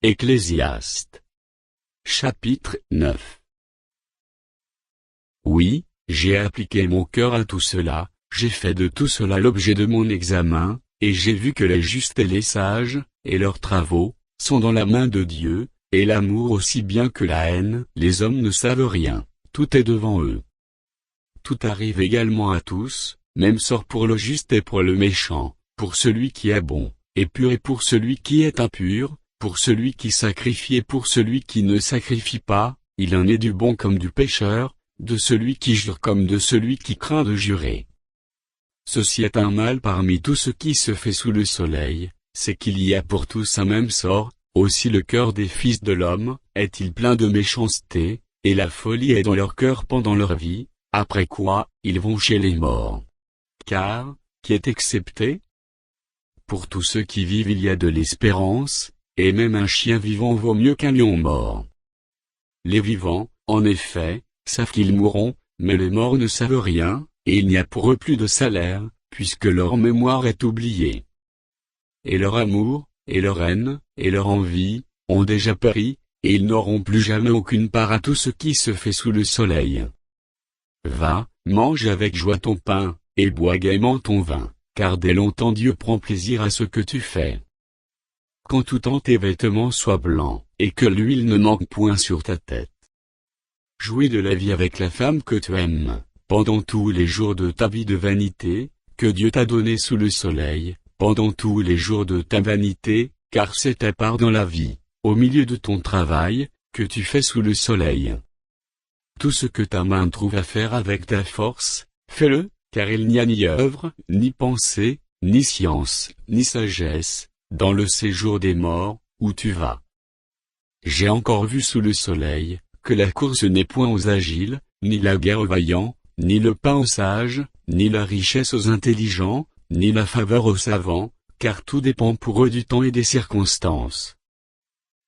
Ecclésiaste. Chapitre 9. Oui, j'ai appliqué mon cœur à tout cela, j'ai fait de tout cela l'objet de mon examen, et j'ai vu que les justes et les sages, et leurs travaux, sont dans la main de Dieu, et l'amour aussi bien que la haine. Les hommes ne savent rien, tout est devant eux. Tout arrive également à tous, même sort pour le juste et pour le méchant, pour celui qui est bon, et pur et pour celui qui est impur, pour celui qui sacrifie et pour celui qui ne sacrifie pas, il en est du bon comme du pécheur, de celui qui jure comme de celui qui craint de jurer. Ceci est un mal parmi tout ce qui se fait sous le soleil, c'est qu'il y a pour tous un même sort, aussi le cœur des fils de l'homme, est-il plein de méchanceté, et la folie est dans leur cœur pendant leur vie, après quoi, ils vont chez les morts. Car, qui est excepté? Pour tous ceux qui vivent il y a de l'espérance, et même un chien vivant vaut mieux qu'un lion mort. Les vivants, en effet, savent qu'ils mourront, mais les morts ne savent rien, et il n'y a pour eux plus de salaire, puisque leur mémoire est oubliée. Et leur amour, et leur haine, et leur envie, ont déjà péri, et ils n'auront plus jamais aucune part à tout ce qui se fait sous le soleil. Va, mange avec joie ton pain, et bois gaiement ton vin, car dès longtemps Dieu prend plaisir à ce que tu fais. Quand tout temps tes vêtements soient blancs, et que l'huile ne manque point sur ta tête. Jouis de la vie avec la femme que tu aimes, pendant tous les jours de ta vie de vanité, que Dieu t'a donné sous le soleil, pendant tous les jours de ta vanité, car c'est ta part dans la vie, au milieu de ton travail, que tu fais sous le soleil. Tout ce que ta main trouve à faire avec ta force, fais-le, car il n'y a ni œuvre, ni pensée, ni science, ni sagesse, dans le séjour des morts, où tu vas. J'ai encore vu sous le soleil, que la course n'est point aux agiles, ni la guerre aux vaillants, ni le pain aux sages, ni la richesse aux intelligents, ni la faveur aux savants, car tout dépend pour eux du temps et des circonstances.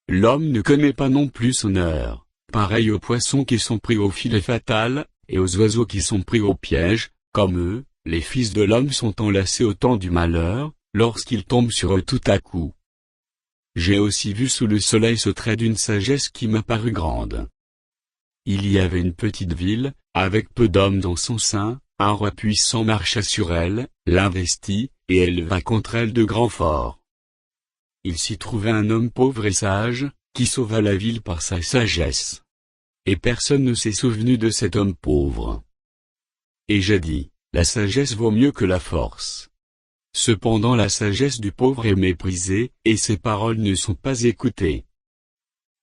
L'homme ne connaît pas non plus son heure, pareil aux poissons qui sont pris au filet fatal, et aux oiseaux qui sont pris au piège, comme eux, les fils de l'homme sont enlacés au temps du malheur, lorsqu'il tombe sur eux tout à coup. J'ai aussi vu sous le soleil ce trait d'une sagesse qui m'a paru grande. Il y avait une petite ville, avec peu d'hommes dans son sein, un roi puissant marcha sur elle, l'investit, et éleva contre elle de grands forts. Il s'y trouvait un homme pauvre et sage, qui sauva la ville par sa sagesse. Et personne ne s'est souvenu de cet homme pauvre. Et j'ai dit, la sagesse vaut mieux que la force. Cependant la sagesse du pauvre est méprisée, et ses paroles ne sont pas écoutées.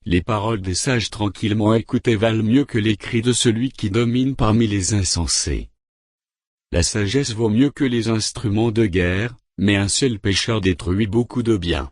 Les paroles des sages tranquillement écoutées valent mieux que les cris de celui qui domine parmi les insensés. La sagesse vaut mieux que les instruments de guerre, mais un seul pécheur détruit beaucoup de biens.